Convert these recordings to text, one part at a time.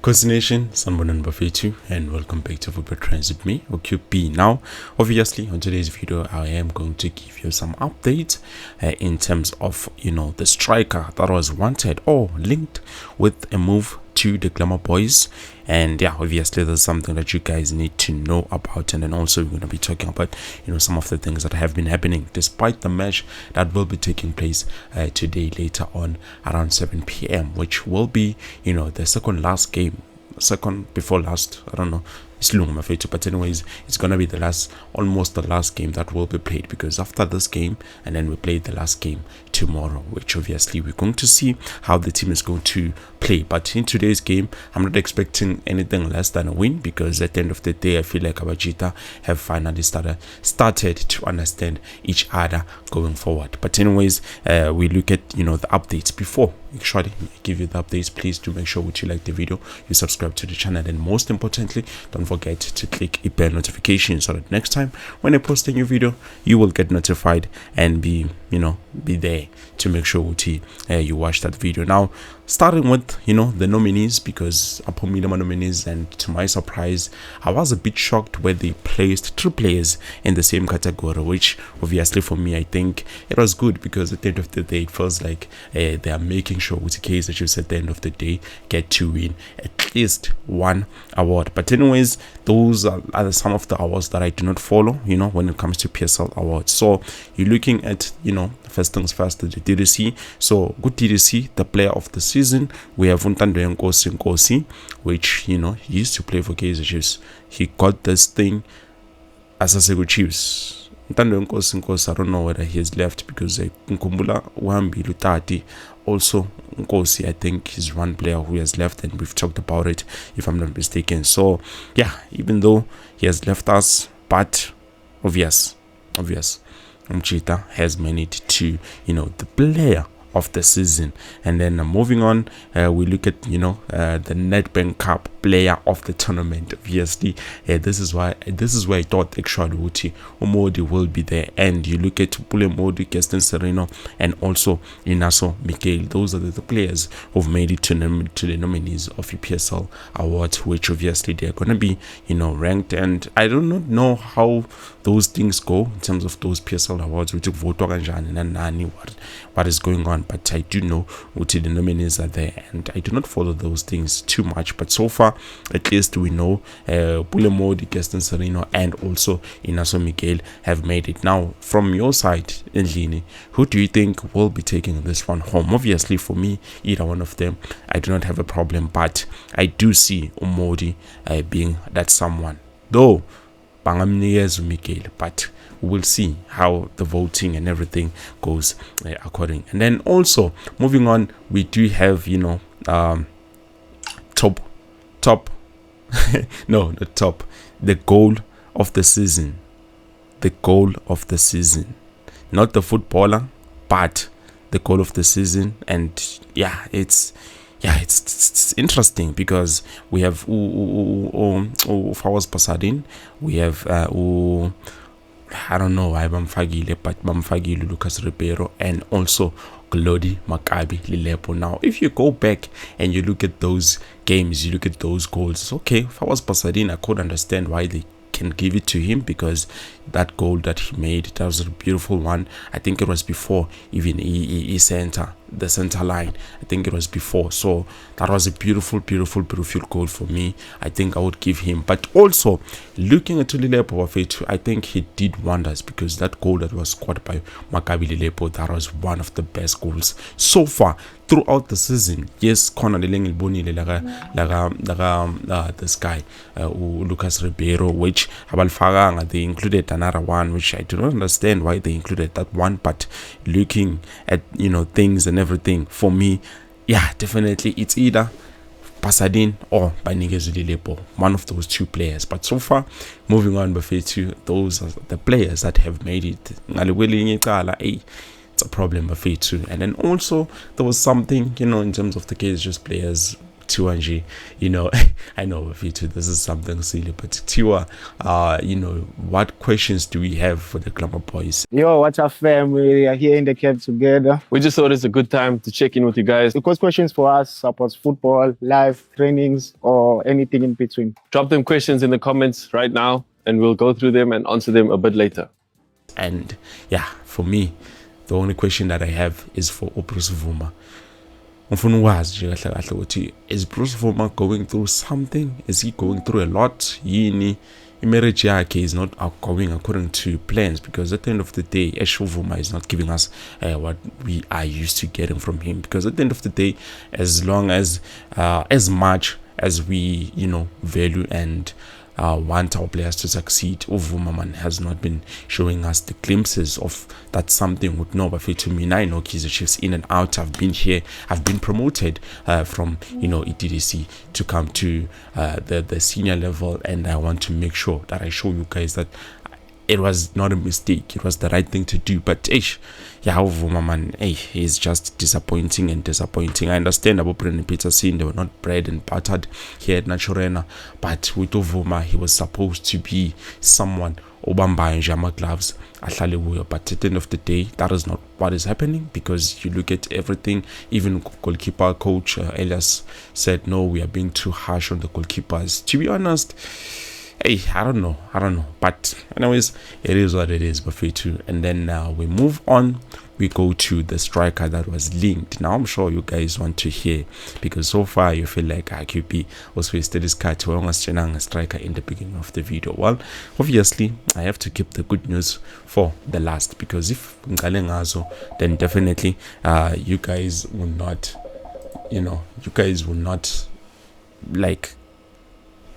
Coast Nation, Sanbonan Bafetu, and welcome back to Football Trends with me, OQP. Now, obviously, on today's video, I am going to give you some updates in terms of, the striker that was wanted or linked with a move to the Glamour Boys. And yeah, obviously there's something that you guys need to know about, and then also we're going to be talking about some of the things that have been happening despite the match that will be taking place today later on around 7 p.m, which will be the second before last, I don't know, it's long but anyways, it's gonna be almost the last game that will be played, because after this game and then we play the last game tomorrow, which obviously we're going to see how the team is going to play. But in today's game, I'm not expecting anything less than a win, because at the end of the day, I feel like Abajita have finally started to understand each other going forward. But anyways, we look at the updates. Before actually give you the updates, please do make sure that you like the video, you subscribe to the channel, and most importantly, don't forget to click bell notification so that next time when I post a new video, you will get notified and be there to make sure that you watch that video. Now, starting with the nominees, because upon meeting my nominees, and to my surprise, I was a bit shocked where they placed 3 players in the same category, which obviously for me, I think it was good, because at the end of the day, it feels like they are making sure with the case that you at the end of the day get to win at least one award. But anyways, those are some of the awards that I do not follow when it comes to PSL awards. So you're looking at first things first, the DDC. So good DDC, the player of the season, we have Untando Nkosi, which he used to play for Kaizer Chiefs. He got this thing as a Sego Chiefs. Untando Nkosi, I don't know whether he has left, because Nkumbula Wambi Lutati also Nkosi, I think, is one player who has left, and we've talked about it if I'm not mistaken. So yeah, even though he has left us, but obvious Mchita has managed to the player of the season. And then moving on, we look at the Nedbank Cup player of the tournament. Obviously, this is where I thought actually Umodi will be there. And you look at Pule Modi, Gaston Sereno, and also Inaso Mikael. Those are the players who've made it to the nominees of the PSL award, which obviously they're gonna be ranked. And I do not know how those things go in terms of those PSL awards, which what is going on, but I do know what the nominees are there, and I do not follow those things too much. But so far, at least we know Pulemodi, Gaston Sereno, and also Inaso Miguel have made it. Now, from your side, Ndlini, who do you think will be taking this one home? Obviously, for me, either one of them, I do not have a problem, but I do see Umodi being that someone, though Bangamniyezu Miguel, but we'll see how the voting and everything goes according. And then also moving on, we do have top no, not top, the goal of the season, not the footballer, but the goal of the season. And yeah, it's interesting, because we have Fawaz Pasadin, we have I don't know why Bamfagile, but Bamfagile Lucas Ribeiro, and also Glody Maccabi Lilepo. Now, if you go back and you look at those games, you look at those goals, okay, if I was Pasadena, I could understand why they can give it to him, because that goal that he made, that was a beautiful one. I think it was before even the center line. I think it was before. So that was a beautiful goal for me. I think I would give him. But also looking at Lilepo Wafetu, I think he did wonders, because that goal that was scored by Maccabi Lilepo, that was one of the best goals so far throughout the season. Yes, Connor this guy Lucas Ribeiro, which they included another one, which I do not understand why they included that one. But looking at things and everything, for me, yeah, definitely it's either Pasadin or Banigezu Lilepo, one of those two players. But so far, moving on, Bafetu, those are the players that have made it. It's a problem, Bafetu. And then also there was something in terms of the case, just players Tiwa, you know, I know Bafethu, this is something silly, but Tiwa, you know, what questions do we have for the Glamour Boys? Yo, what's up, fam? We are here in the cave together. We just thought it's a good time to check in with you guys. Because questions for us about football, life, trainings, or anything in between. Drop them questions in the comments right now, and we'll go through them and answer them a bit later. And yeah, for me, the only question that I have is for Bruce Vuma. Is Bruce Vuma going through something? Is he going through a lot? Marriage is not going according to plans, because at the end of the day, Esho Vuma is not giving us what we are used to getting from him. Because at the end of the day, as long as much as we value and want our players to succeed, Uvumaman has not been showing us the glimpses of that something with no Bafethu. I know Kaizer Chiefs in and out. I've been here, I've been promoted from ETDC to come to the senior level, and I want to make sure that I show you guys that it was not a mistake, it was the right thing to do. But Uvumaman, he's just disappointing. I understand about Brendan Peterson, they were not bread and buttered here at Naturena, but with Uvuma, he was supposed to be someone Obamba and Jama gloves, but at the end of the day, that is not what is happening, because you look at everything. Even goalkeeper coach Elias said, no, we are being too harsh on the goalkeepers. To be honest, I don't know, but anyways, it is what it is, Bafethu. And then we move on, we go to the striker that was linked. Now I'm sure you guys want to hear, because so far you feel like QP was wasted his card to a striker in the beginning of the video. Well, obviously I have to keep the good news for the last, because if Ngalengazo, then definitely you guys will not like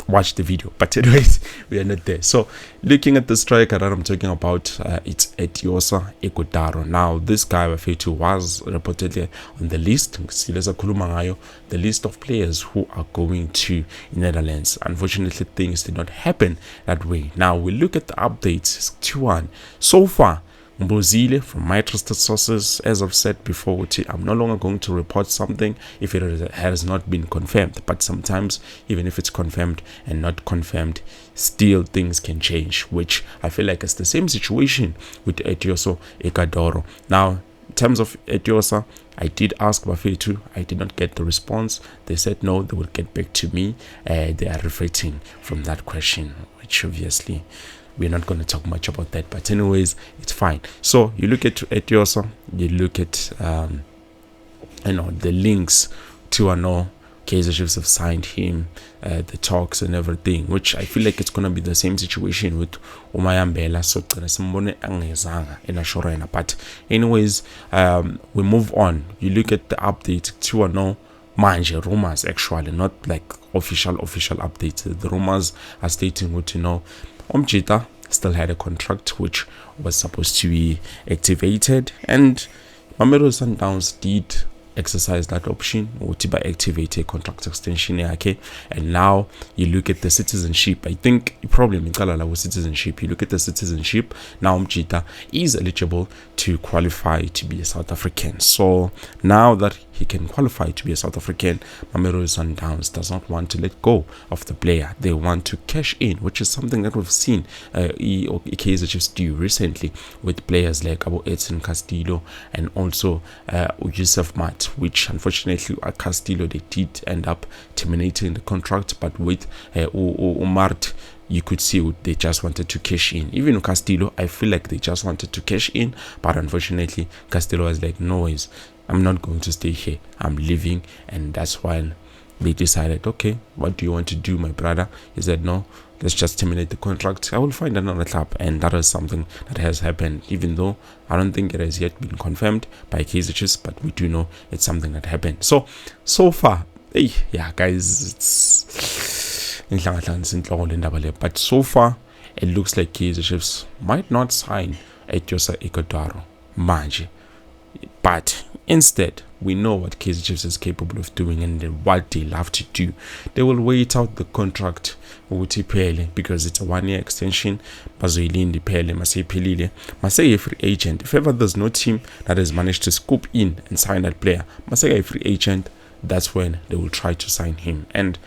watch the video. But anyways, we are not there. So looking at the striker that I'm talking about, it's Etiosa Ekotaro. Now this guy Bafethu was reportedly on the list, the list of players who are going to Netherlands. Unfortunately, things did not happen that way. Now we look at the updates. 2-1 so far. Mbozile, from my trusted sources, as I've said before, I'm no longer going to report something if it has not been confirmed. But sometimes, even if it's confirmed and not confirmed, still things can change, which I feel like it's the same situation with Etiosa Ekadoro. Now, in terms of Etiosa, I did ask Bafethu, I did not get the response. They said no, they will get back to me. They are reflecting from that question, which obviously we're not going to talk much about that, but anyways, it's fine. So you look at Etiosa, you look at the links to Kaizer Chiefs have signed him, the talks and everything, which I feel like it's going to be the same situation with Umayambela. So but anyways, we move on. You look at the update to Manje rumors, actually not like official updates. The rumors are stating Omjita still had a contract which was supposed to be activated, and Mamelodi Sundowns did exercise that option to activate a contract extension. And now you look at the citizenship. I think problem in Kalala was citizenship. You look at the citizenship now. Mjita is eligible to qualify to be a South African. So now that he can qualify to be a South African, Mamelodi Sundowns does not want to let go of the player. They want to cash in, which is something that we've seen Kaizer Chiefs do recently with players like Abu Edson Castillo and also Yusuf Mat, which unfortunately at Castillo they did end up terminating the contract, but with Umart, you could see they just wanted to cash in. Even Castillo, I feel like they just wanted to cash in, but unfortunately Castillo was like, no ways, I'm not going to stay here, I'm leaving. And that's why they decided, okay, what do you want to do, my brother? He said, no, let's just terminate the contract, I will find another club. And that is something that has happened, even though I don't think it has yet been confirmed by Kaizer Chiefs, but we do know it's something that happened. So far, yeah guys, but so far it looks like Kaizer Chiefs might not sign Etiosa Ekotaro Manje, but instead we know what Kaizer Chiefs is capable of doing and what they love to do. They will wait out the contract because it's a 1-year extension. Masay a free agent. If ever there's no team that has managed to scoop in and sign that player, Masay a free agent, that's when they will try to sign him. And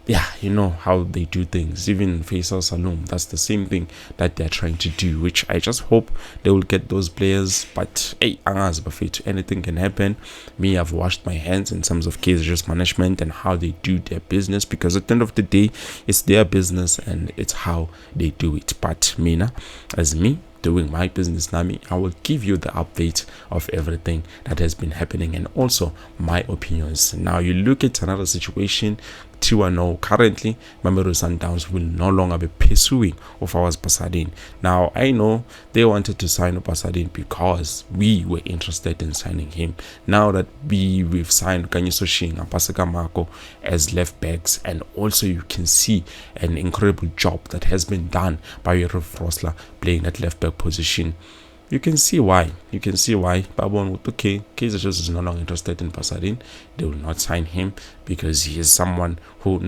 yeah, you know how they do things. Even Faisal Salum, that's the same thing that they're trying to do, which I just hope they will get those players. But hey, anything can happen. Me, I've washed my hands in terms of Kaizer's management and how they do their business, because at the end of the day, it's their business and it's how they do it. But Mina, as me, doing my business, Nami, I will give you the update of everything that has been happening and also my opinions. Now you look at another situation. 2-0 currently, Mamelodi Sundowns will no longer be pursuing of ours Pasadena. Now I know they wanted to sign Pasadena because we were interested in signing him. Now that we've signed Kanyiso Shinga, Paseka Marco as left backs, and also you can see an incredible job that has been done by Rolf Rosler playing that left back position. You can see why. Babon would, okay, Kaizer is no longer interested in Pasadena. They will not sign him because he is someone who,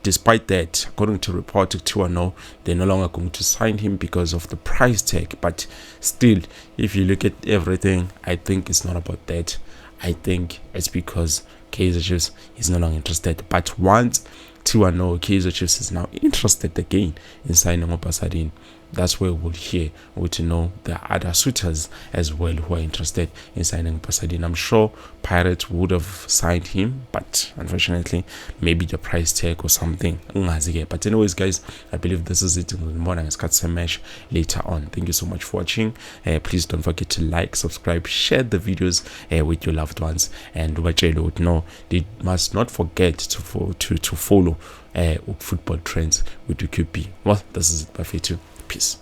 despite that, according to report to 2-0, they're no longer going to sign him because of the price tag. But still, if you look at everything, I think it's not about that. I think it's because Kaizer is no longer interested. But once 2-0, Kaizer Chiefs is now interested again in signing Pasadena. That's where we'll hear or to know the other suitors as well who are interested in signing Pasadena. I'm sure Pirates would have signed him, but unfortunately, maybe the price tag or something. But anyways, guys, I believe this is it in the morning. It's got some match later on. Thank you so much for watching. Please don't forget to like, subscribe, share the videos with your loved ones, and they must not forget to follow football trends with UQP. Well, this is it. Bye for you. Peace.